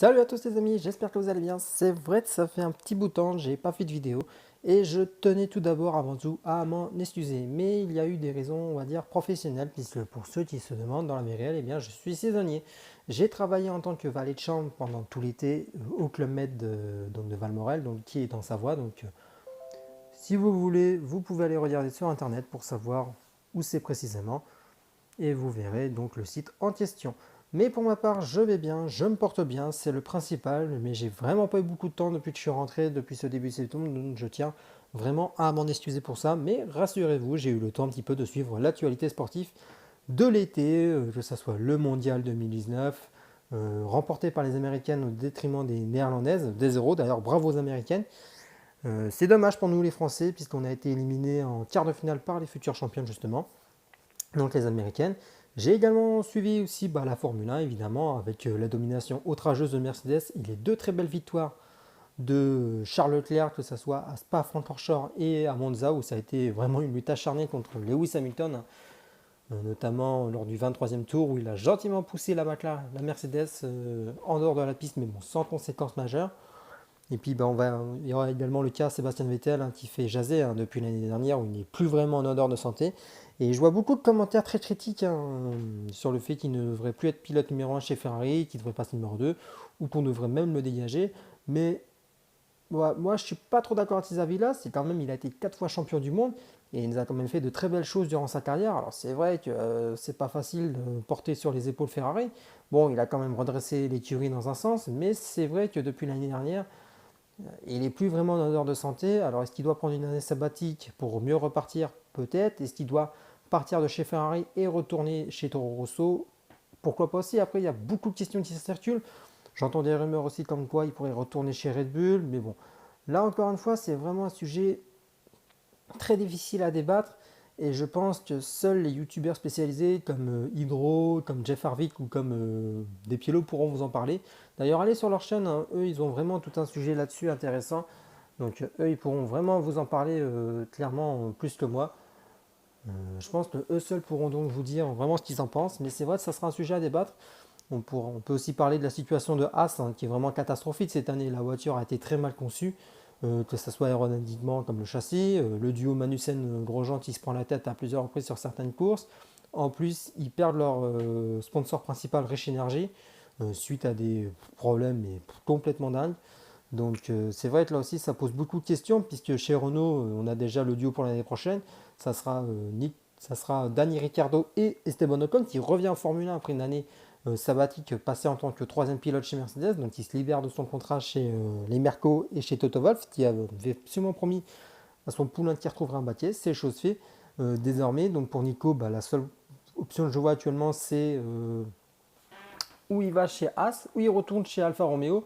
Salut à tous les amis, j'espère que vous allez bien. C'est vrai que ça fait un petit bout de temps, j'ai pas fait de vidéo et je tenais tout d'abord avant tout à m'en excuser. Mais il y a eu des raisons, on va dire, professionnelles, puisque pour ceux qui se demandent dans la vie réelle, eh bien je suis saisonnier. J'ai travaillé en tant que valet de chambre pendant tout l'été au Club Med de Valmorel, donc qui est en Savoie. Donc si vous voulez, vous pouvez aller regarder sur internet pour savoir où c'est précisément et vous verrez donc le site en question. Mais pour ma part, je vais bien, je me porte bien, c'est le principal, mais j'ai vraiment pas eu beaucoup de temps depuis que je suis rentré, depuis ce début de septembre, donc je tiens vraiment à m'en excuser pour ça, mais rassurez-vous, j'ai eu le temps un petit peu de suivre l'actualité sportive de l'été, que ce soit le Mondial 2019, remporté par les Américaines au détriment des Néerlandaises, des euros, d'ailleurs bravo aux Américaines. C'est dommage pour nous les Français, puisqu'on a été éliminés en quart de finale par les futures championnes justement donc les américaines. J'ai également suivi aussi la Formule 1, évidemment, avec la domination outrageuse de Mercedes et les deux très belles victoires de Charles Leclerc, que ce soit à Spa-Francorchamps et à Monza, où ça a été vraiment une lutte acharnée contre Lewis Hamilton, notamment lors du 23e tour, où il a gentiment poussé la Mercedes en dehors de la piste, mais bon, sans conséquences majeures. Et puis il y aura également le cas Sébastien Vettel qui fait jaser depuis l'année dernière où il n'est plus vraiment en odeur de santé. Et je vois beaucoup de commentaires très critiques sur le fait qu'il ne devrait plus être pilote numéro 1 chez Ferrari, qu'il devrait passer numéro 2 ou qu'on devrait même le dégager. Mais moi je ne suis pas trop d'accord avec ces avis-là. C'est quand même, il a été 4 fois champion du monde et il nous a quand même fait de très belles choses durant sa carrière. Alors c'est vrai que c'est pas facile de porter sur les épaules Ferrari. Bon, il a quand même redressé l'écurie dans un sens, mais c'est vrai que depuis l'année dernière, il n'est plus vraiment en odeur de santé. Alors, est-ce qu'il doit prendre une année sabbatique pour mieux repartir? Peut-être. Est-ce qu'il doit partir de chez Ferrari et retourner chez Toro Rosso? Pourquoi pas aussi? Après, il y a beaucoup de questions qui circulent. J'entends des rumeurs aussi comme quoi il pourrait retourner chez Red Bull. Mais bon, là encore une fois, c'est vraiment un sujet très difficile à débattre. Et je pense que seuls les youtubeurs spécialisés comme Hydro, comme Jeff Harvick ou comme Despiello pourront vous en parler. D'ailleurs, allez sur leur chaîne, hein, eux ils ont vraiment tout un sujet là-dessus intéressant. Donc eux ils pourront vraiment vous en parler clairement plus que moi. Je pense que eux seuls pourront donc vous dire vraiment ce qu'ils en pensent. Mais c'est vrai que ça sera un sujet à débattre. On peut aussi parler de la situation de Haas qui est vraiment catastrophique cette année. La voiture a été très mal conçue, que ce soit aérodynamiquement comme le châssis, le duo Magnussen-Grosjean qui se prend la tête à plusieurs reprises sur certaines courses. En plus, ils perdent leur sponsor principal Rich Energy suite à des problèmes mais complètement dingues. Donc c'est vrai que là aussi ça pose beaucoup de questions puisque chez Renault on a déjà le duo pour l'année prochaine. Ça sera Danny Ricciardo et Esteban Ocon qui revient en Formule 1 après une année sabbatique passée en tant que troisième pilote chez Mercedes. Donc il se libère de son contrat chez les Merco et chez Toto Wolff qui avait absolument promis à son poulain qui retrouvera un baquet. C'est chose faite désormais. Donc pour Nico, la seule option que je vois actuellement c'est où il va chez As, ou il retourne chez Alfa Romeo,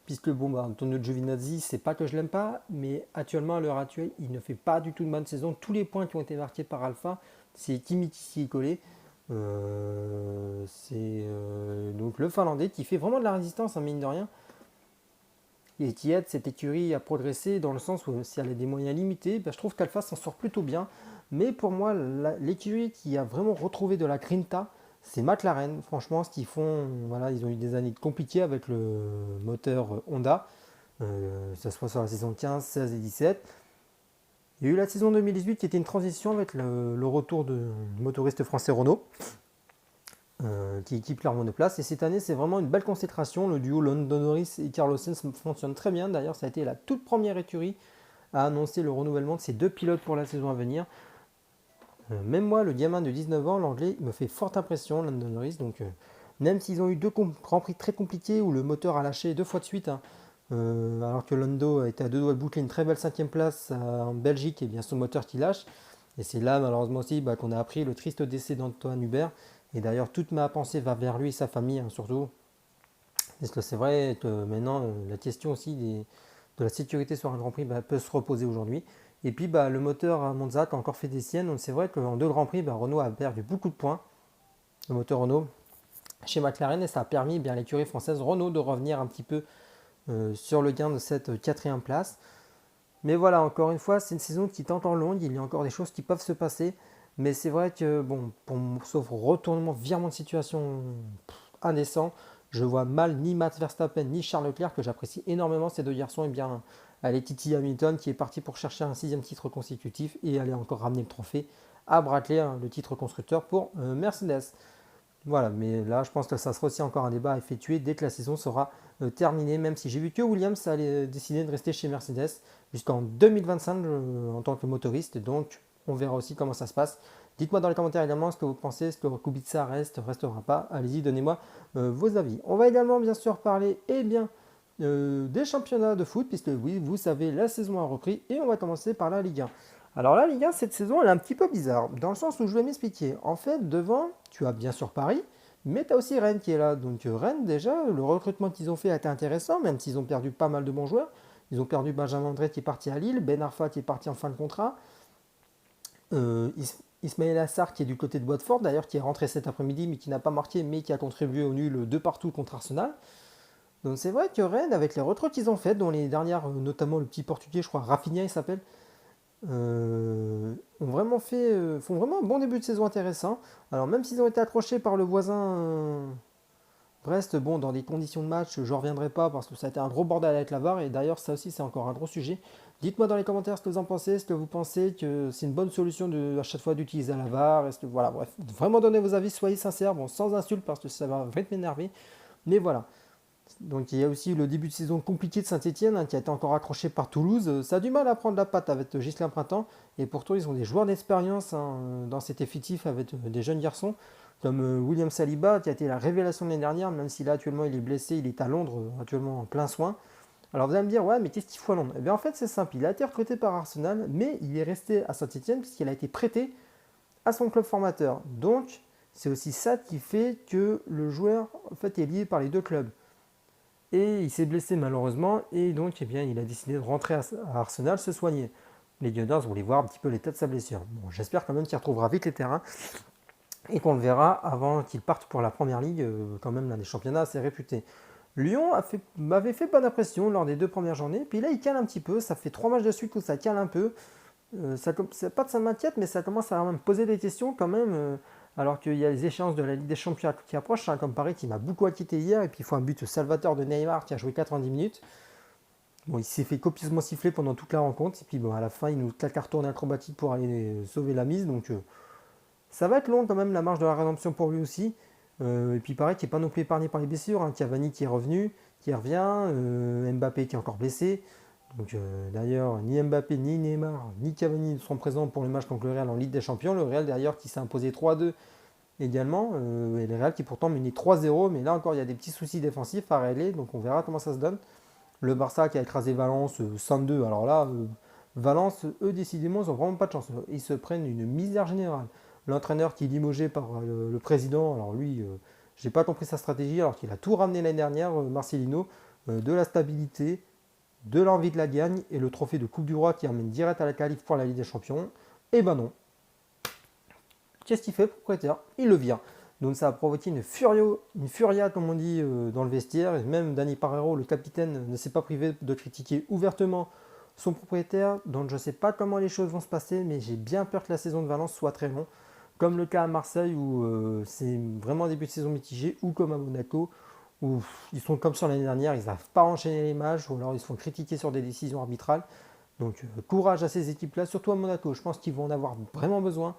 puisque Antonio Giovinazzi, c'est pas que je l'aime pas, mais actuellement, à l'heure actuelle, il ne fait pas du tout de bonne saison. Tous les points qui ont été marqués par Alfa, c'est Kimi qui est collé. C'est donc le Finlandais qui fait vraiment de la résistance, mine de rien, et qui aide cette écurie à progresser dans le sens où si elle a des moyens limités, je trouve qu'Alfa s'en sort plutôt bien. Mais pour moi, l'écurie qui a vraiment retrouvé de la grinta, c'est McLaren. Franchement, ce qu'ils font, voilà, ils ont eu des années compliquées avec le moteur Honda, que ce soit sur la saison 15, 16 et 17. Il y a eu la saison 2018 qui était une transition avec le retour de motoriste français Renault, qui équipe leur monoplace. Et cette année, c'est vraiment une belle consécration. Le duo Lando Norris et Carlos Sainz fonctionne très bien. D'ailleurs, ça a été la toute première écurie à annoncer le renouvellement de ces deux pilotes pour la saison à venir. Même moi, le gamin de 19 ans, l'anglais, me fait forte impression, Lando Norris. Donc, même s'ils ont eu deux grands prix très compliqués où le moteur a lâché deux fois de suite, alors que Lando a été à deux doigts de boucler une très belle cinquième place en Belgique, et bien son moteur qui lâche. Et c'est là, malheureusement aussi, qu'on a appris le triste décès d'Antoine Hubert. Et d'ailleurs, toute ma pensée va vers lui et sa famille, surtout. Parce que c'est vrai que maintenant, la question aussi de la sécurité sur un Grand Prix peut se reposer aujourd'hui. Et puis, le moteur à Monza a encore fait des siennes. Donc, c'est vrai qu'en deux Grands Prix, Renault a perdu beaucoup de points. Le moteur Renault chez McLaren. Et ça a permis à l'écurie française Renault de revenir un petit peu sur le gain de cette quatrième place. Mais voilà, encore une fois, c'est une saison qui est encore longue. Il y a encore des choses qui peuvent se passer. Mais c'est vrai que, sauf retournement, virement de situation indécent, Je vois mal ni Max Verstappen ni Charles Leclerc, que j'apprécie énormément ces deux garçons, et bien aller Titi Hamilton qui est parti pour chercher un 6e titre consécutif et aller encore ramener le trophée à Brackley, hein, le titre constructeur pour Mercedes. Voilà, mais là je pense que ça sera aussi encore un débat à effectuer dès que la saison sera terminée, même si j'ai vu que Williams allait décider de rester chez Mercedes jusqu'en 2025 en tant que motoriste, donc on verra aussi comment ça se passe. Dites-moi dans les commentaires également ce que vous pensez, est-ce que Kubica restera pas, allez-y, donnez-moi vos avis. On va également bien sûr parler des championnats de foot, puisque oui, vous savez, la saison a repris, et on va commencer par la Ligue 1. Alors la Ligue 1, cette saison, elle est un petit peu bizarre, dans le sens où je vais m'expliquer. En fait, devant, tu as bien sûr Paris, mais tu as aussi Rennes qui est là. Donc Rennes, déjà, le recrutement qu'ils ont fait a été intéressant, même s'ils ont perdu pas mal de bons joueurs. Ils ont perdu Benjamin André qui est parti à Lille, Ben Arfa qui est parti en fin de contrat, Ismaël Assar qui est du côté de Watford, d'ailleurs, qui est rentré cet après-midi, mais qui n'a pas marqué, mais qui a contribué au nul de partout contre Arsenal. Donc c'est vrai que Rennes, avec les recrues qu'ils ont faites, dont les dernières, notamment le petit portugais, je crois, Rafinha il s'appelle, font vraiment un bon début de saison intéressant. Alors même s'ils ont été accrochés par le voisin Brest, bon, dans des conditions de match, je ne reviendrai pas parce que ça a été un gros bordel avec la VAR, et d'ailleurs ça aussi c'est encore un gros sujet. Dites-moi dans les commentaires ce que vous en pensez, est-ce que vous pensez que c'est une bonne solution à chaque fois d'utiliser la VAR, est-ce que, voilà, bref, vraiment donnez vos avis, soyez sincères, bon, sans insultes parce que ça va vite m'énerver, mais voilà. Donc il y a aussi le début de saison compliqué de Saint-Etienne, hein, qui a été encore accroché par Toulouse. Ça a du mal à prendre la patte avec Ghislain Printemps, et pourtant ils ont des joueurs d'expérience, hein, dans cet effectif avec des jeunes garçons comme William Saliba qui a été la révélation de l'année dernière, même si là actuellement il est blessé, il est à Londres actuellement en plein soin. Alors vous allez me dire, ouais, mais qu'est-ce qu'il faut à Londres? Eh bien en fait c'est simple, il a été recruté par Arsenal, mais il est resté à Saint-Etienne puisqu'il a été prêté à son club formateur. Donc c'est aussi ça qui fait que le joueur en fait, est lié par les deux clubs. Et il s'est blessé malheureusement, et donc eh bien, il a décidé de rentrer à Arsenal se soigner. Les Gunners voulaient voir un petit peu l'état de sa blessure. Bon, j'espère quand même qu'il retrouvera vite les terrains et qu'on le verra avant qu'il parte pour la première ligue, quand même l'un des championnats assez réputés. Lyon m'avait fait bonne impression lors des 2 premières journées, puis là il cale un petit peu, ça fait 3 matchs de suite où ça cale un peu. C'est pas de ça m'inquiète, mais ça commence à me poser des questions quand même, alors qu'il y a les échéances de la Ligue des Champions qui approchent, hein, comme Paris qui m'a beaucoup inquiété hier, et puis il faut un but salvateur de Neymar qui a joué 90 minutes. Bon, il s'est fait copieusement siffler pendant toute la rencontre, et puis bon, à la fin il nous claque un retourné acrobatique pour aller sauver la mise, donc ça va être long quand même la marche de la rédemption pour lui aussi. Et puis pareil, qui n'est pas non plus épargné par les blessures, hein. Cavani qui est revenu, qui revient, Mbappé qui est encore blessé. Donc d'ailleurs, ni Mbappé, ni Neymar, ni Cavani ne seront présents pour le match contre le Real en Ligue des Champions. Le Real d'ailleurs qui s'est imposé 3-2 également. Et le Real qui pourtant menait 3-0, mais là encore il y a des petits soucis défensifs à régler, donc on verra comment ça se donne. Le Barça qui a écrasé Valence 5-2. Alors là, Valence, eux décidément, ils n'ont vraiment pas de chance. Ils se prennent une misère générale. L'entraîneur qui est limogé par le président, alors lui, j'ai pas compris sa stratégie, alors qu'il a tout ramené l'année dernière, Marcelino, de la stabilité, de l'envie de la gagne et le trophée de Coupe du Roi qui emmène direct à la qualif pour la Ligue des Champions. Et ben non. Qu'est-ce qu'il fait, propriétaire? Il le vire. Donc ça a provoqué une furia, comme on dit, dans le vestiaire. Et même Dani Parreiro, le capitaine, ne s'est pas privé de critiquer ouvertement son propriétaire. Donc je ne sais pas comment les choses vont se passer, mais j'ai bien peur que la saison de Valence soit très longue. Comme le cas à Marseille où c'est vraiment un début de saison mitigé, ou comme à Monaco où ils sont comme sur l'année dernière, ils n'arrivent pas à enchaîner les matchs, ou alors ils se font critiquer sur des décisions arbitrales. Donc courage à ces équipes-là, surtout à Monaco, je pense qu'ils vont en avoir vraiment besoin.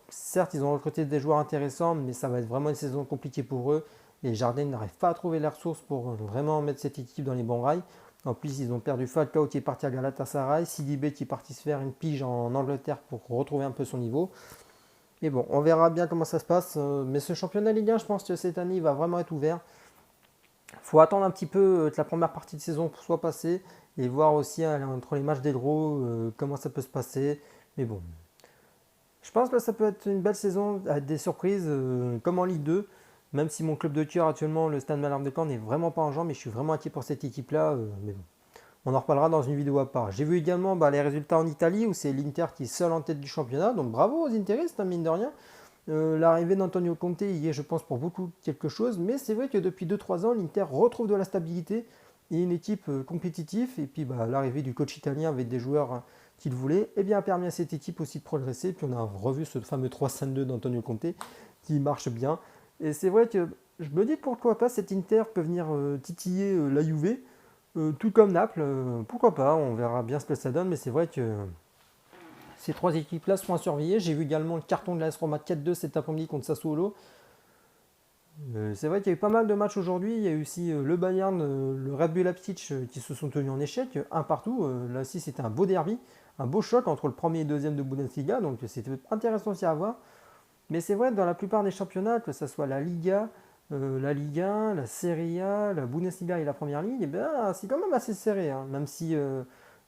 Certes, ils ont recruté des joueurs intéressants, mais ça va être vraiment une saison compliquée pour eux. Les Jardins n'arrivent pas à trouver les ressources pour vraiment mettre cette équipe dans les bons rails. En plus, ils ont perdu Falcao qui est parti à Galatasaray, Sidibé qui est parti se faire une pige en Angleterre pour retrouver un peu son niveau. Mais bon, on verra bien comment ça se passe. Mais ce championnat Ligue 1, je pense que cette année, il va vraiment être ouvert. Il faut attendre un petit peu que la première partie de saison soit passée et voir aussi entre les matchs des gros comment ça peut se passer. Mais bon, je pense que ça peut être une belle saison avec des surprises comme en Ligue 2. Même si mon club de cœur actuellement, le Stade Malherbe de Caen, n'est vraiment pas en jambes, mais je suis vraiment inquiet pour cette équipe-là. Mais bon, on en reparlera dans une vidéo à part. J'ai vu également les résultats en Italie où c'est l'Inter qui est seul en tête du championnat. Donc bravo aux Interistes, hein, mine de rien. L'arrivée d'Antonio Conte y est, je pense, pour beaucoup quelque chose. Mais c'est vrai que depuis 2-3 ans, l'Inter retrouve de la stabilité et une équipe compétitive. Et puis l'arrivée du coach italien avec des joueurs qu'il voulait a permis à cette équipe aussi de progresser. Puis on a revu ce fameux 3-5-2 d'Antonio Conte qui marche bien. Et c'est vrai que je me dis pourquoi pas cet Inter peut venir titiller la Juve, tout comme Naples, pourquoi pas, on verra bien ce que ça donne, mais c'est vrai que ces trois équipes-là seront à surveiller. J'ai vu également le carton de la AS Roma 4-2 cet après-midi contre Sassuolo. C'est vrai qu'il y a eu pas mal de matchs aujourd'hui. Il y a eu aussi le Bayern, le Red Bull Leipzig qui se sont tenus en échec, un partout. Là aussi, c'était un beau derby, un beau choc entre le premier et le deuxième de Bundesliga. Donc c'était intéressant aussi à voir. Mais c'est vrai, dans la plupart des championnats, que ce soit la Liga, la Ligue 1, la Serie A, la Bundesliga et la Première Ligue, eh ben, c'est quand même assez serré. Hein. Même si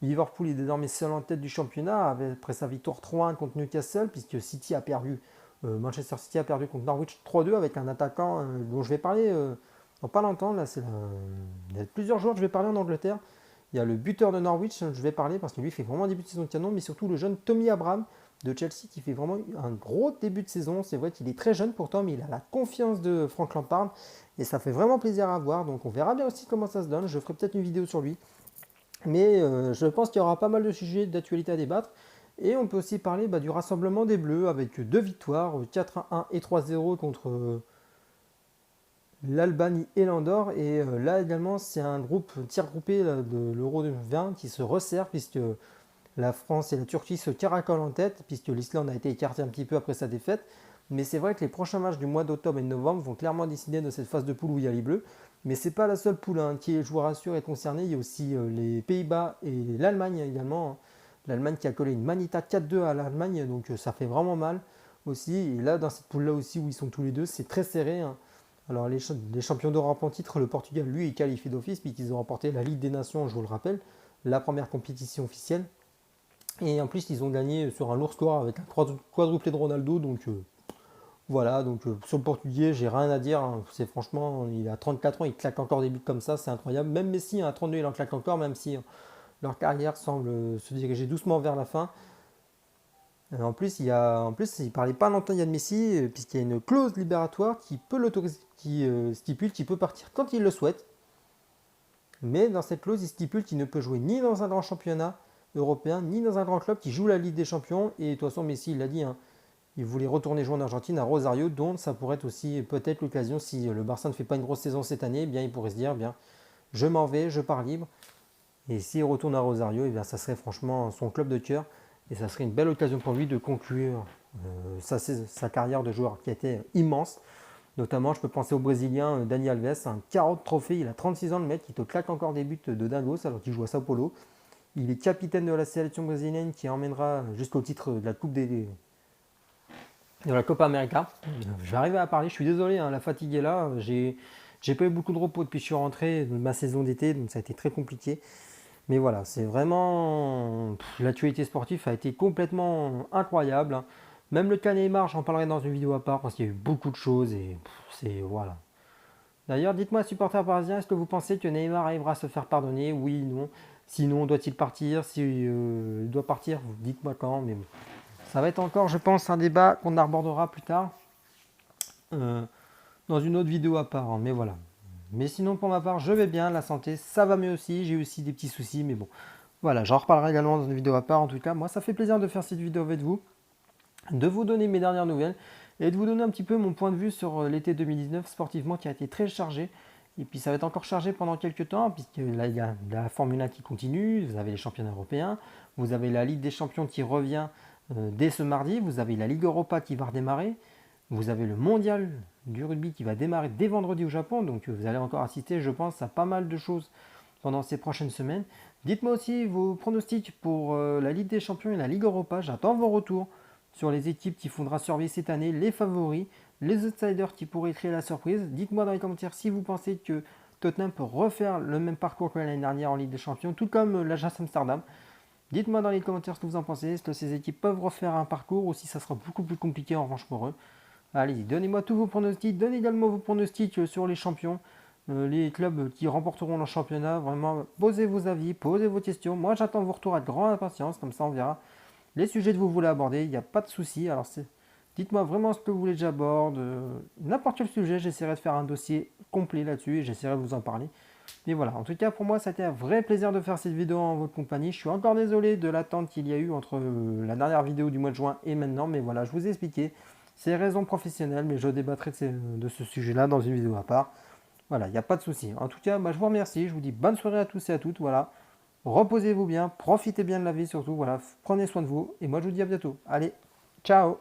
Liverpool est désormais seul en tête du championnat, après sa victoire 3-1 contre Newcastle, puisque City a perdu Manchester City a perdu contre Norwich 3-2 avec un attaquant dont je vais parler dans pas longtemps. Là, il y a plusieurs joueurs que je vais parler en Angleterre. Il y a le buteur de Norwich, je vais parler parce que lui fait vraiment un début de saison de canon, mais surtout le jeune Tommy Abraham de Chelsea qui fait vraiment un gros début de saison. C'est vrai qu'il est très jeune pourtant, mais il a la confiance de Frank Lampard et ça fait vraiment plaisir à voir. Donc on verra bien aussi comment ça se donne. Je ferai peut-être une vidéo sur lui. Mais je pense qu'il y aura pas mal de sujets d'actualité à débattre. Et on peut aussi parler du rassemblement des Bleus avec deux victoires, 4-1 et 3-0 contre l'Albanie et l'Andorre. Et là également, c'est un tir groupé de l'Euro 2020 qui se resserre puisque la France et la Turquie se caracolent en tête puisque l'Islande a été écartée un petit peu après sa défaite. Mais c'est vrai que les prochains matchs du mois d'octobre et de novembre vont clairement décider de cette phase de poule où il y a les Bleus. Mais c'est pas la seule poule qui est, je vous rassure, est concernée. Il y a aussi les Pays-Bas et l'Allemagne également. Hein. L'Allemagne qui a collé une Manita 4-2 à l'Allemagne, donc ça fait vraiment mal aussi. Et là, dans cette poule-là aussi où ils sont tous les deux, c'est très serré. Hein. Alors les champions d'Europe en titre, le Portugal, lui, est qualifié d'office puisqu'ils ont remporté la Ligue des Nations, je vous le rappelle, la première compétition officielle. Et en plus, ils ont gagné sur un lourd score avec un quadruplé de Ronaldo, donc voilà, donc sur le portugais, j'ai rien à dire. Hein. C'est franchement, il a 34 ans, il claque encore des buts comme ça, c'est incroyable. Même Messi à 32, il en claque encore, même si leur carrière semble se diriger doucement vers la fin. En plus, il ne parlait pas longtemps il y a de Messi, puisqu'il y a une clause libératoire qui peut l'autoriser, qui stipule qu'il peut partir quand il le souhaite. Mais dans cette clause, il stipule qu'il ne peut jouer ni dans un grand championnat européen, ni dans un grand club qui joue la Ligue des Champions. Et de toute façon, Messi, il l'a dit, hein, il voulait retourner jouer en Argentine à Rosario, donc ça pourrait être aussi peut-être l'occasion, si le Barça ne fait pas une grosse saison cette année, eh bien il pourrait se dire, eh bien je m'en vais, je pars libre. Et s'il retourne à Rosario, eh bien, ça serait franchement son club de cœur. Et ça serait une belle occasion pour lui de conclure sa carrière de joueur qui a été immense. Notamment, je peux penser au Brésilien Dani Alves, un 40 trophées, il a 36 ans le mec, il te claque encore des buts de dingos alors qu'il joue à Sao Paulo. Il est capitaine de la sélection brésilienne qui emmènera jusqu'au titre de la Coupe de la Copa América. Je vais arriver à parler, je suis désolé, hein, la fatigue est là. J'ai pas eu beaucoup de repos depuis que je suis rentré de ma saison d'été, donc ça a été très compliqué. Mais voilà, c'est vraiment. L'actualité sportive a été complètement incroyable. Hein. Même le cas Neymar, j'en parlerai dans une vidéo à part parce qu'il y a eu beaucoup de choses et c'est. Voilà. D'ailleurs, dites-moi, supporter parisien, est-ce que vous pensez que Neymar arrivera à se faire pardonner? Oui, non. Sinon, doit-il partir? Si il doit partir, dites-moi quand. Mais bon. Ça va être encore, je pense, un débat qu'on abordera plus tard euh, dans une autre vidéo à part. Hein, mais voilà. Mais sinon, pour ma part, je vais bien. La santé, ça va mieux aussi. J'ai aussi des petits soucis, mais bon. Voilà, j'en reparlerai également dans une vidéo à part. En tout cas, moi, ça fait plaisir de faire cette vidéo avec vous, de vous donner mes dernières nouvelles et de vous donner un petit peu mon point de vue sur l'été 2019 sportivement qui a été très chargé. Et puis ça va être encore chargé pendant quelques temps, puisque là, il y a la Formule 1 qui continue, vous avez les championnats européens, vous avez la Ligue des champions qui revient dès ce mardi, vous avez la Ligue Europa qui va redémarrer, vous avez le mondial du rugby qui va démarrer dès vendredi au Japon, donc vous allez encore assister, je pense, à pas mal de choses pendant ces prochaines semaines. Dites-moi aussi vos pronostics pour la Ligue des champions et la Ligue Europa, j'attends vos retours sur les équipes qu'il faudra surveiller cette année, les favoris, les outsiders qui pourraient créer la surprise. Dites-moi dans les commentaires si vous pensez que Tottenham peut refaire le même parcours que l'année dernière en Ligue des Champions, tout comme l'Ajax Amsterdam. Dites-moi dans les commentaires ce que vous en pensez, est-ce que ces équipes peuvent refaire un parcours ou si ça sera beaucoup plus compliqué en revanche pour eux. Allez-y, donnez-moi tous vos pronostics, donnez également vos pronostics sur les champions, les clubs qui remporteront leur championnat. Vraiment, posez vos avis, posez vos questions. Moi, j'attends vos retours avec grande impatience, comme ça on verra les sujets que vous voulez aborder, il n'y a pas de souci. Alors dites-moi vraiment ce que vous voulez que j'aborde, n'importe quel sujet, j'essaierai de faire un dossier complet là-dessus et j'essaierai de vous en parler. Mais voilà, en tout cas pour moi ça a été un vrai plaisir de faire cette vidéo en votre compagnie. Je suis encore désolé de l'attente qu'il y a eu entre la dernière vidéo du mois de juin et maintenant, mais voilà, je vous ai expliqué. C'est raison professionnelle, mais je débattrai de ce sujet-là dans une vidéo à part. Voilà, il n'y a pas de souci. En tout cas, je vous remercie. Je vous dis bonne soirée à tous et à toutes. Voilà, reposez-vous bien, profitez bien de la vie surtout. Voilà, prenez soin de vous. Et moi, je vous dis à bientôt. Allez, ciao!